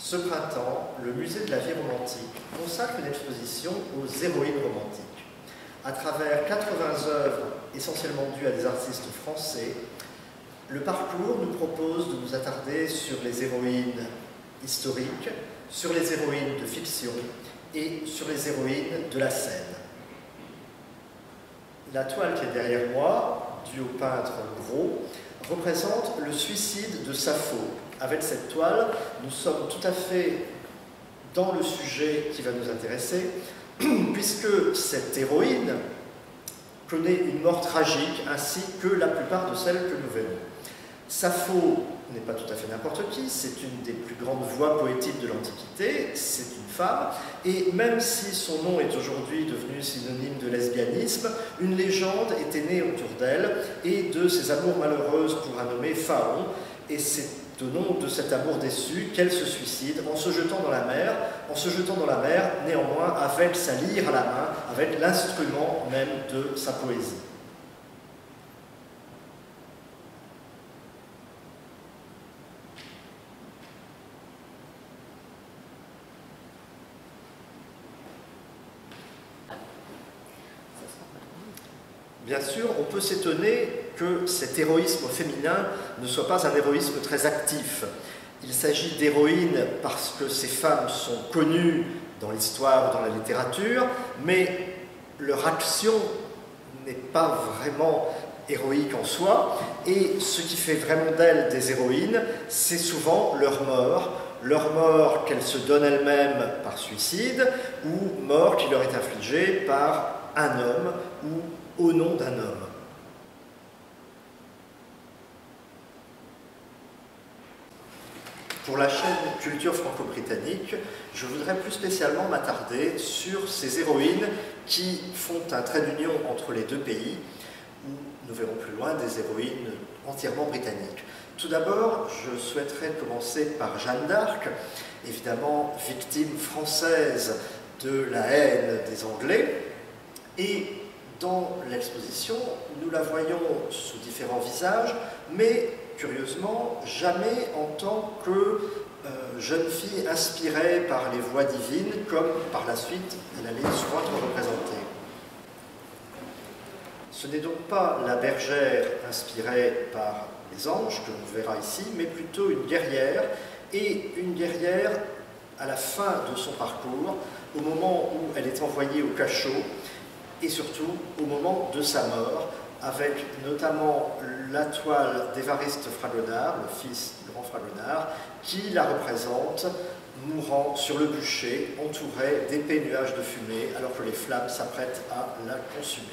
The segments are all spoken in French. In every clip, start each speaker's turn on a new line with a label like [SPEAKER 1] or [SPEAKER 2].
[SPEAKER 1] Ce printemps, le musée de la vie romantique consacre une exposition aux héroïnes romantiques. À travers 80 œuvres, essentiellement dues à des artistes français, le parcours nous propose de nous attarder sur les héroïnes historiques, sur les héroïnes de fiction et sur les héroïnes de la scène. La toile qui est derrière moi, due au peintre Gros, représente le suicide de Sappho. Avec cette toile, nous sommes tout à fait dans le sujet qui va nous intéresser, puisque cette héroïne connaît une mort tragique, ainsi que la plupart de celles que nous verrons. Sappho n'est pas tout à fait n'importe qui, c'est une des plus grandes voix poétiques de l'Antiquité, c'est une femme, et même si son nom est aujourd'hui devenu synonyme de lesbianisme, une légende était née autour d'elle et de ses amours malheureuses pour un nommé Phaon, et c'est au nom de cet amour déçu qu'elle se suicide en se jetant dans la mer, néanmoins avec sa lyre à la main, avec l'instrument même de sa poésie. Bien sûr, on peut s'étonner que cet héroïsme féminin ne soit pas un héroïsme très actif. Il s'agit d'héroïnes parce que ces femmes sont connues dans l'histoire, dans la littérature, mais leur action n'est pas vraiment héroïque en soi, et ce qui fait vraiment d'elles des héroïnes, c'est souvent leur mort qu'elles se donnent elles-mêmes par suicide, ou mort qui leur est infligée par un homme ou au nom d'un homme. Pour la chaîne Culture franco-britannique, je voudrais plus spécialement m'attarder sur ces héroïnes qui font un trait d'union entre les deux pays, où nous verrons plus loin des héroïnes entièrement britanniques. Tout d'abord, je souhaiterais commencer par Jeanne d'Arc, évidemment victime française de la haine des Anglais, et dans l'exposition, nous la voyons sous différents visages, mais curieusement, jamais en tant que jeune fille inspirée par les voix divines, comme par la suite elle allait souvent être représentée. Ce n'est donc pas la bergère inspirée par les anges, que l'on verra ici, mais plutôt une guerrière, et une guerrière à la fin de son parcours, au moment où elle est envoyée au cachot, et surtout au moment de sa mort, avec notamment la toile d'Évariste Fragonard, le fils du grand Fragonard, qui la représente mourant sur le bûcher, entouré d'épais nuages de fumée, alors que les flammes s'apprêtent à la consumer.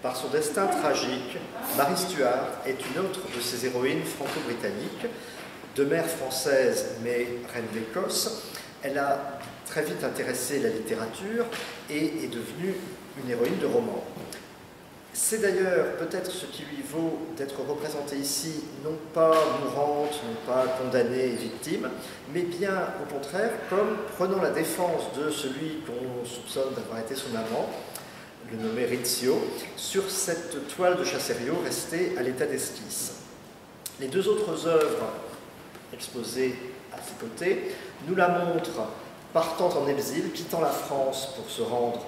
[SPEAKER 1] Par son destin tragique, Marie Stuart est une autre de ces héroïnes franco-britanniques. De mère française, mais reine d'Écosse, elle a très vite intéressé la littérature et est devenue une héroïne de roman. C'est d'ailleurs peut-être ce qui lui vaut d'être représentée ici, non pas mourante, non pas condamnée et victime, mais bien au contraire comme prenant la défense de celui qu'on soupçonne d'avoir été son amant, le nommé Rizzio, sur cette toile de Chaserio restée à l'état d'esquisse. Les deux autres œuvres exposées à ses côtés nous la montrent partant en exil, quittant la France pour se rendre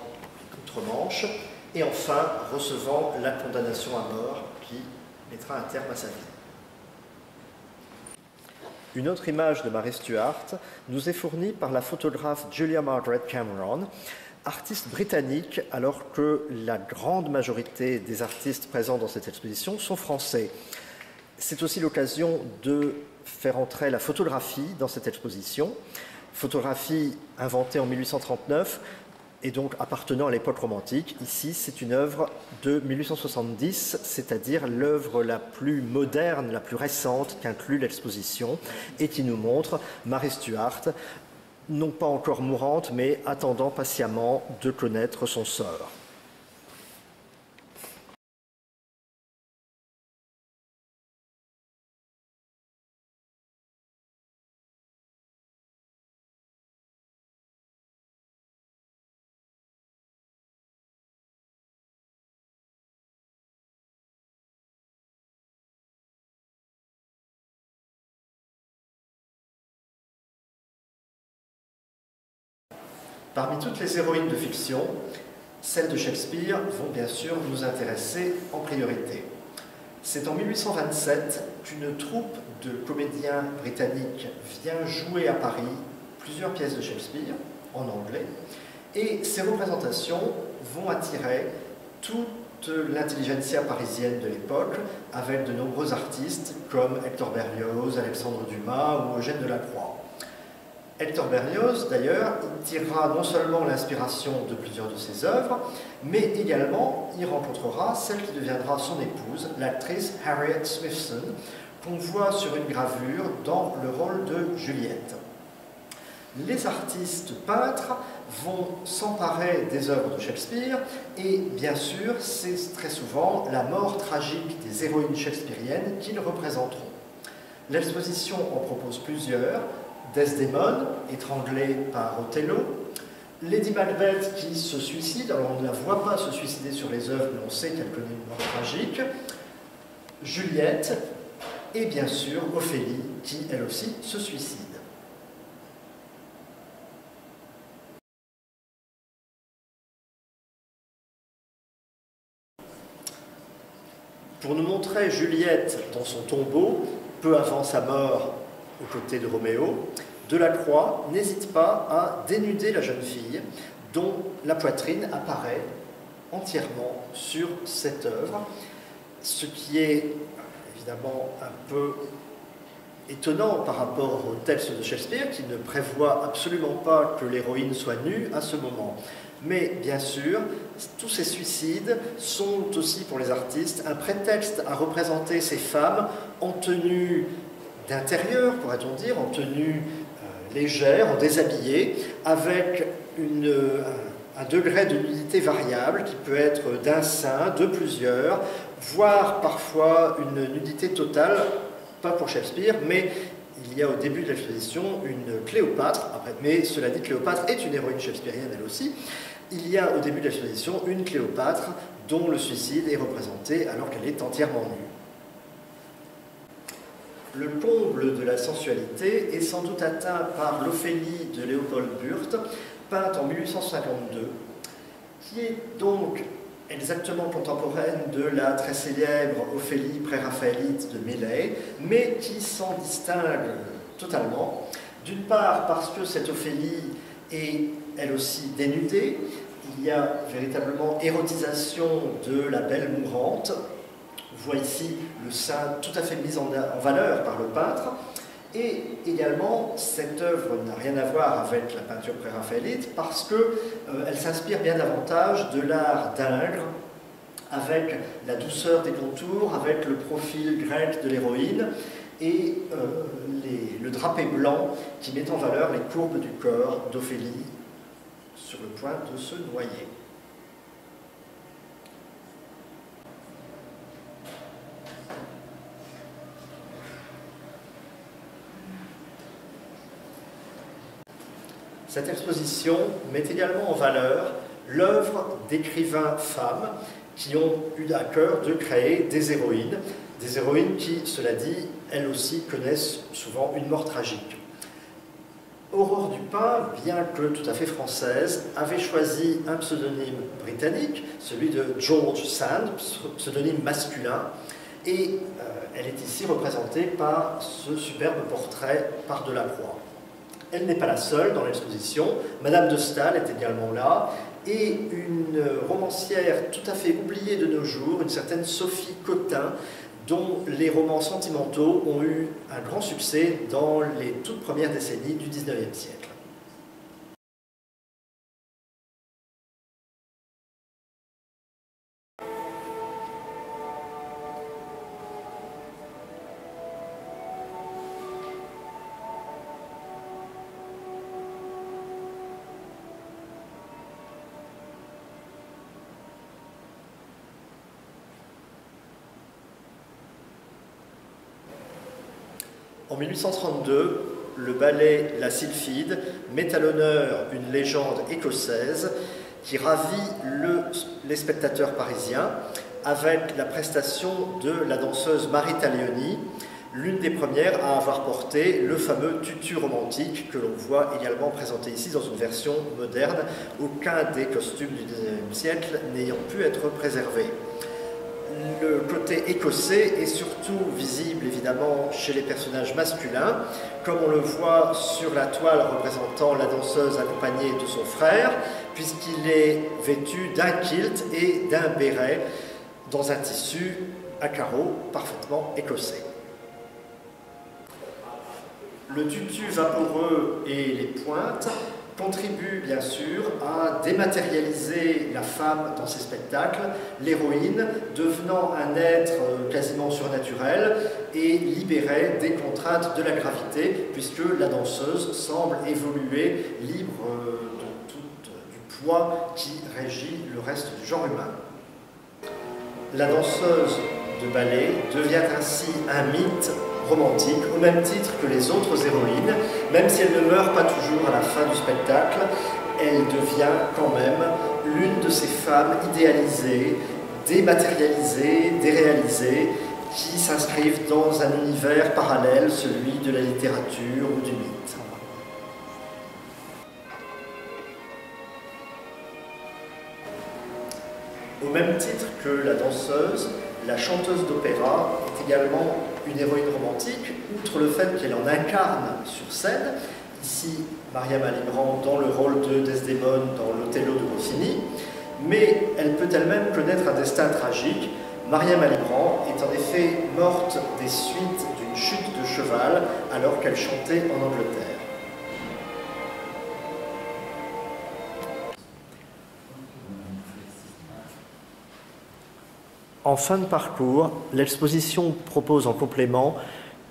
[SPEAKER 1] outre-Manche, et enfin recevant la condamnation à mort qui mettra un terme à sa vie. Une autre image de Marie Stuart nous est fournie par la photographe Julia Margaret Cameron, artiste britannique, alors que la grande majorité des artistes présents dans cette exposition sont français. C'est aussi l'occasion de faire entrer la photographie dans cette exposition, photographie inventée en 1839 et donc appartenant à l'époque romantique. Ici, c'est une œuvre de 1870, c'est-à-dire l'œuvre la plus moderne, la plus récente qu'inclut l'exposition et qui nous montre Marie Stuart, non pas encore mourante, mais attendant patiemment de connaître son sort. Parmi toutes les héroïnes de fiction, celles de Shakespeare vont bien sûr nous intéresser en priorité. C'est en 1827 qu'une troupe de comédiens britanniques vient jouer à Paris plusieurs pièces de Shakespeare en anglais, et ces représentations vont attirer toute l'intelligentsia parisienne de l'époque, avec de nombreux artistes comme Hector Berlioz, Alexandre Dumas ou Eugène Delacroix. Hector Berlioz, d'ailleurs, tirera non seulement l'inspiration de plusieurs de ses œuvres, mais également il rencontrera celle qui deviendra son épouse, l'actrice Harriet Smithson, qu'on voit sur une gravure dans le rôle de Juliette. Les artistes peintres vont s'emparer des œuvres de Shakespeare et, bien sûr, c'est très souvent la mort tragique des héroïnes shakespeariennes qu'ils représenteront. L'exposition en propose plusieurs: Desdémone, étranglée par Othello, Lady Macbeth qui se suicide, alors on ne la voit pas se suicider sur les œuvres, mais on sait qu'elle connaît une mort tragique, Juliette, et bien sûr Ophélie, qui elle aussi se suicide. Pour nous montrer Juliette dans son tombeau, peu avant sa mort aux côtés de Roméo, Delacroix n'hésite pas à dénuder la jeune fille dont la poitrine apparaît entièrement sur cette œuvre, ce qui est évidemment un peu étonnant par rapport au texte de Shakespeare qui ne prévoit absolument pas que l'héroïne soit nue à ce moment. Mais bien sûr, tous ces suicides sont aussi pour les artistes un prétexte à représenter ces femmes en tenue d'intérieur, pourrait-on dire, en tenue légère, en déshabillé, avec un degré de nudité variable qui peut être d'un sein, de plusieurs, voire parfois une nudité totale, pas pour Shakespeare, mais il y a au début de l'exposition une Cléopâtre, mais cela dit, Cléopâtre est une héroïne shakespearienne elle aussi. Il y a au début de l'exposition une Cléopâtre dont le suicide est représenté alors qu'elle est entièrement nue. Le comble de la sensualité est sans doute atteint par l'Ophélie de Léopold Burtt, peinte en 1852, qui est donc exactement contemporaine de la très célèbre Ophélie pré-raphaélite de Millais, mais qui s'en distingue totalement. D'une part parce que cette Ophélie est elle aussi dénudée, il y a véritablement érotisation de la belle mourante. On voit ici le sein tout à fait mis en valeur par le peintre. Et également, cette œuvre n'a rien à voir avec la peinture pré-raphaélite parce qu'elle s'inspire bien davantage de l'art d'Ingres, avec la douceur des contours, avec le profil grec de l'héroïne et le drapé blanc qui met en valeur les courbes du corps d'Ophélie sur le point de se noyer. Cette exposition met également en valeur l'œuvre d'écrivains femmes qui ont eu à cœur de créer des héroïnes qui, cela dit, elles aussi connaissent souvent une mort tragique. Aurore Dupin, bien que tout à fait française, avait choisi un pseudonyme britannique, celui de George Sand, pseudonyme masculin, et elle est ici représentée par ce superbe portrait par Delacroix. Elle n'est pas la seule dans l'exposition, Madame de Staël est également là, et une romancière tout à fait oubliée de nos jours, une certaine Sophie Cottin, dont les romans sentimentaux ont eu un grand succès dans les toutes premières décennies du XIXe siècle. En 1832, le ballet La Sylphide met à l'honneur une légende écossaise qui ravit les spectateurs parisiens avec la prestation de la danseuse Marie Taglioni, L'une des premières à avoir porté le fameux tutu romantique que l'on voit également présenté ici dans une version moderne, aucun des costumes du XIXe siècle n'ayant pu être préservé. Le côté écossais est surtout visible évidemment chez les personnages masculins, comme on le voit sur la toile représentant la danseuse accompagnée de son frère, puisqu'il est vêtu d'un kilt et d'un béret dans un tissu à carreaux parfaitement écossais. Le tutu vaporeux et les pointes contribuent bien sûr à dématérialiser la femme dans ces spectacles, l'héroïne devenant un être quasiment surnaturel et libéré des contraintes de la gravité, puisque la danseuse semble évoluer libre du poids qui régit le reste du genre humain. La danseuse de ballet devient ainsi un mythe romantique, au même titre que les autres héroïnes. Même si elle ne meurt pas toujours à la fin du spectacle, elle devient quand même l'une de ces femmes idéalisées, dématérialisées, déréalisées, qui s'inscrivent dans un univers parallèle, celui de la littérature ou du mythe. Au même titre que la danseuse, la chanteuse d'opéra est également une héroïne romantique, outre le fait qu'elle en incarne sur scène, ici Maria Malibran dans le rôle de Desdémone dans l'Othello de Rossini, mais elle peut elle-même connaître un destin tragique. Maria Malibran est en effet morte des suites d'une chute de cheval alors qu'elle chantait en Angleterre. En fin de parcours, l'exposition propose en complément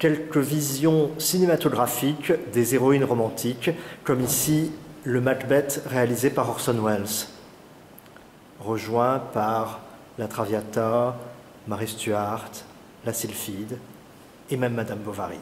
[SPEAKER 1] quelques visions cinématographiques des héroïnes romantiques, comme ici le Macbeth réalisé par Orson Welles, rejoint par la Traviata, Mary Stuart, la Sylphide et même Madame Bovary.